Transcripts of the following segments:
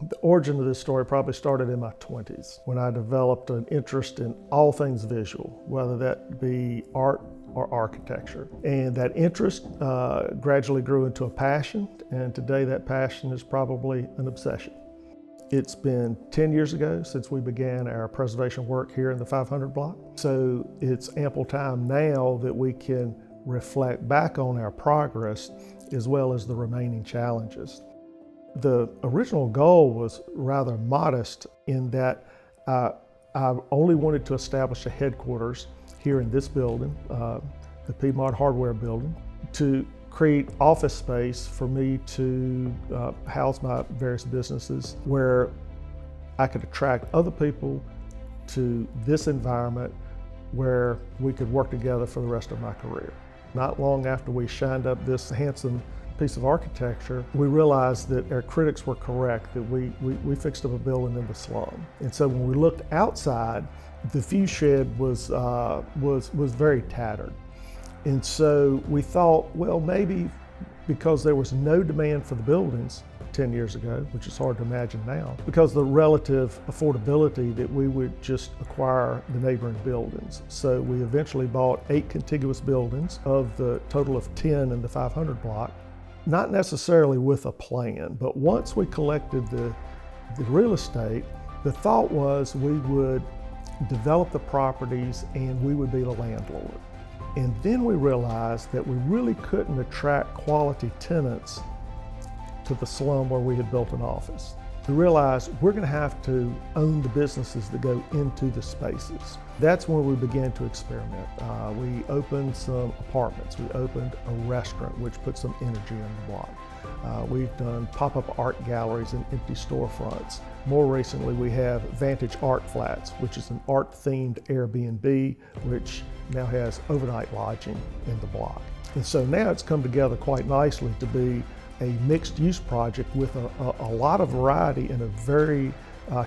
The origin of this story probably started in my 20s when I developed an interest in all things visual, whether that be art or architecture. And that interest gradually grew into a passion, and today that passion is probably an obsession. It's been 10 years ago since we began our preservation work here in the 500 block. So it's ample time now that we can reflect back on our progress as well as the remaining challenges. The original goal was rather modest in that I only wanted to establish a headquarters here in this building, the Piedmont Hardware building, to create office space for me to house my various businesses where I could attract other people to this environment where we could work together for the rest of my career. Not long after we shined up this handsome piece of architecture, we realized that our critics were correct, that we fixed up a building in the slum. And so when we looked outside, the view shed was very tattered. And so we thought, well, maybe because there was no demand for the buildings 10 years ago, which is hard to imagine now, because of the relative affordability, that we would just acquire the neighboring buildings. So we eventually bought 8 contiguous buildings of the total of 10 in the 500 block. Not necessarily with a plan, but once we collected the real estate, the thought was we would develop the properties and we would be the landlord. And then we realized that we really couldn't attract quality tenants to the slum where we had built an office. We realized we're going to have to own the businesses that go into the spaces. That's when we began to experiment. We opened some apartments. We opened a restaurant, which put some energy in the block. We've done pop-up art galleries and empty storefronts. More recently, we have Vantage Art Flats, which is an art-themed Airbnb, which now has overnight lodging in the block. And so now it's come together quite nicely to be a mixed-use project with a lot of variety in a very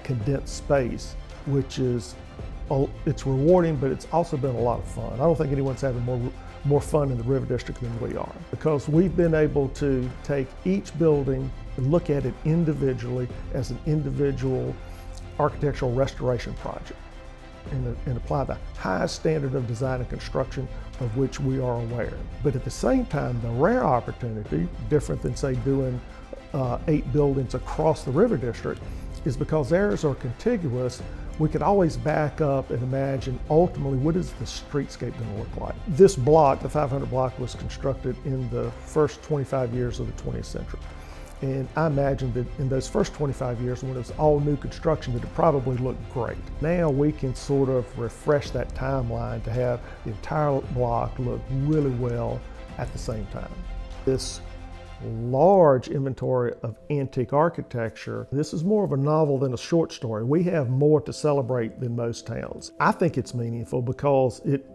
condensed space, which is, it's rewarding, but it's also been a lot of fun. I don't think anyone's having more fun in the River District than we are, because we've been able to take each building and look at it individually as an individual architectural restoration project and apply the highest standard of design and construction of which we are aware. But at the same time, the rare opportunity, different than say doing 8 buildings across the River District, is because theirs are contiguous, we could always back up and imagine ultimately what is the streetscape going to look like. This block, the 500 block, was constructed in the first 25 years of the 20th century. And I imagine that in those first 25 years, when it was all new construction, that it probably looked great. Now we can sort of refresh that timeline to have the entire block look really well at the same time. This large inventory of antique architecture, this is more of a novel than a short story. We have more to celebrate than most towns. I think it's meaningful because it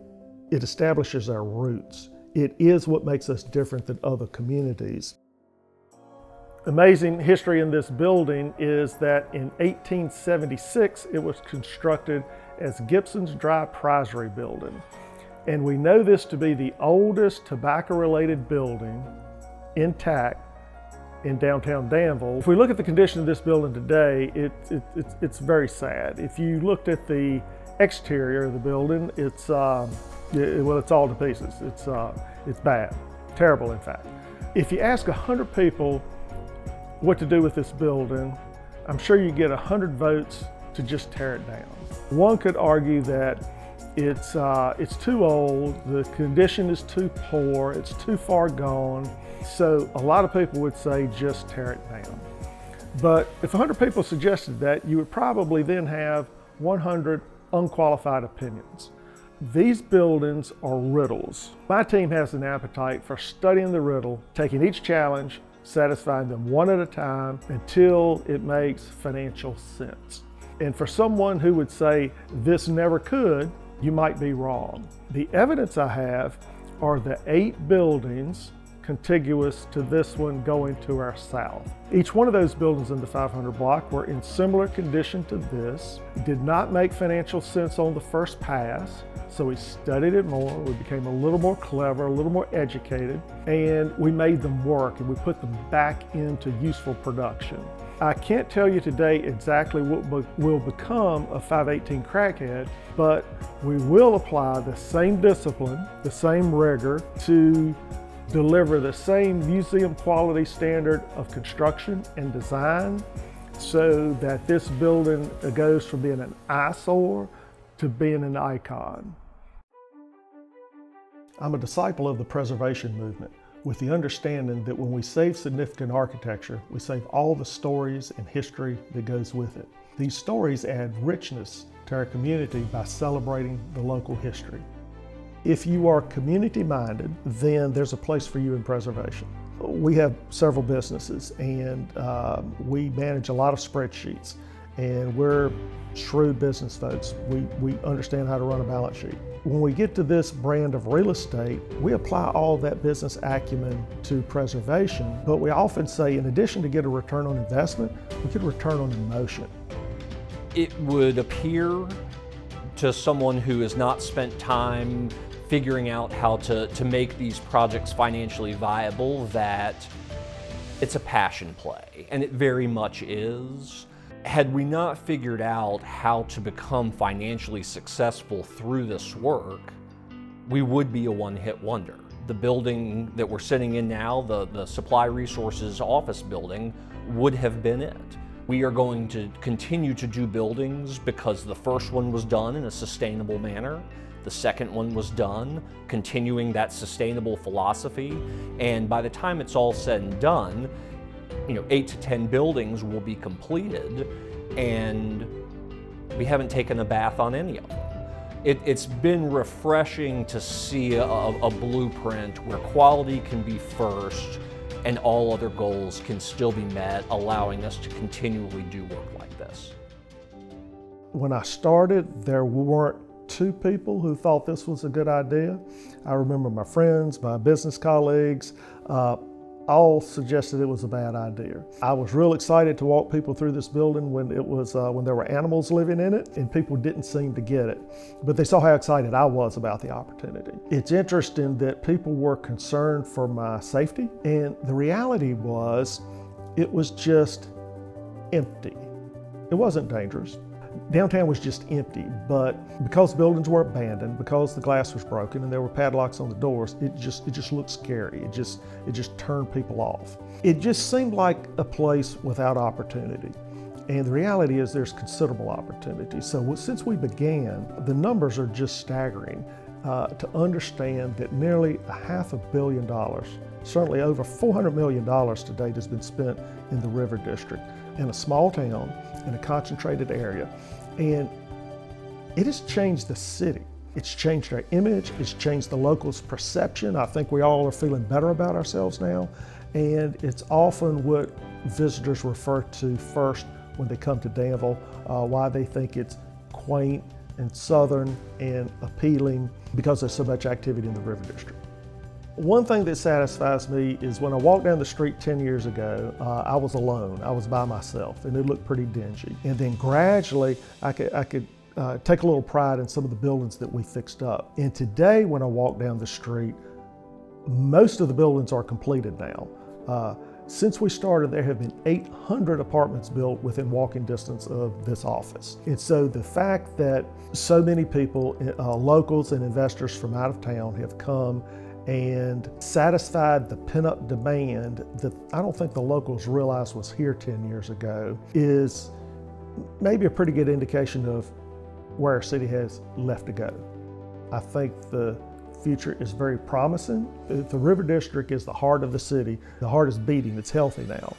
establishes our roots. It is what makes us different than other communities. Amazing history in this building is that in 1876, it was constructed as Gibson's Dry Prizery Building. And we know this to be the oldest tobacco-related building intact in downtown Danville. If we look at the condition of this building today, it's very sad. If you looked at the exterior of the building, it's all to pieces. It's bad, terrible in fact. If you ask 100 people what to do with this building, I'm sure you get 100 votes to just tear it down. One could argue that it's too old, the condition is too poor, it's too far gone. So a lot of people would say just tear it down. But if 100 people suggested that, you would probably then have 100 unqualified opinions. These buildings are riddles. My team has an appetite for studying the riddle, taking each challenge, satisfying them one at a time until it makes financial sense. And for someone who would say this never could, you might be wrong. The evidence I have are the 8 buildings contiguous to this one going to our south. Each one of those buildings in the 500 block were in similar condition to this, did not make financial sense on the first pass, so we studied it more, we became a little more clever, a little more educated, and we made them work and we put them back into useful production. I can't tell you today exactly what will become a 518 Crackhead, but we will apply the same discipline, the same rigor to deliver the same museum quality standard of construction and design so that this building goes from being an eyesore to being an icon. I'm a disciple of the preservation movement, with the understanding that when we save significant architecture, we save all the stories and history that goes with it. These stories add richness to our community by celebrating the local history. If you are community-minded, then there's a place for you in preservation. We have several businesses and we manage a lot of spreadsheets, and we're shrewd business folks. We understand how to run a balance sheet. When we get to this brand of real estate, we apply all that business acumen to preservation, but we often say in addition to get a return on investment, we get a return on emotion. It would appear to someone who has not spent time figuring out how to make these projects financially viable that it's a passion play, and it very much is. Had we not figured out how to become financially successful through this work, we would be a one-hit wonder. The building that we're sitting in now, the Supply Resources office building, would have been it. We are going to continue to do buildings because the first one was done in a sustainable manner. The second one was done continuing that sustainable philosophy. And by the time it's all said and done, 8 to 10 buildings will be completed, and we haven't taken a bath on any of them. It's been refreshing to see a blueprint where quality can be first and all other goals can still be met, allowing us to continually do work like this. When I started, there weren't two people who thought this was a good idea. I remember my friends, my business colleagues, all suggested it was a bad idea. I was real excited to walk people through this building when there were animals living in it, and people didn't seem to get it. But they saw how excited I was about the opportunity. It's interesting that people were concerned for my safety, and the reality was it was just empty. It wasn't dangerous. Downtown was just empty, but because buildings were abandoned, because the glass was broken and there were padlocks on the doors, it just looked scary. It just turned people off. It just seemed like a place without opportunity. And the reality is there's considerable opportunity. So since we began, the numbers are just staggering to understand that nearly $500 million, certainly over $400 million to date, has been spent in the River District, in a small town, in a concentrated area. And it has changed the city. It's changed our image, it's changed the locals' perception. I think we all are feeling better about ourselves now. And it's often what visitors refer to first when they come to Danville, why they think it's quaint and southern and appealing, because there's so much activity in the River District. One thing that satisfies me is when I walked down the street 10 years ago, I was alone. I was by myself, and it looked pretty dingy. And then gradually, I could take a little pride in some of the buildings that we fixed up. And today, when I walk down the street, most of the buildings are completed now. Since we started, there have been 800 apartments built within walking distance of this office. And so the fact that so many people, locals and investors from out of town, have come and satisfied the pent-up demand that I don't think the locals realized was here 10 years ago, is maybe a pretty good indication of where our city has left to go. I think the future is very promising. The River District is the heart of the city. The heart is beating, it's healthy now.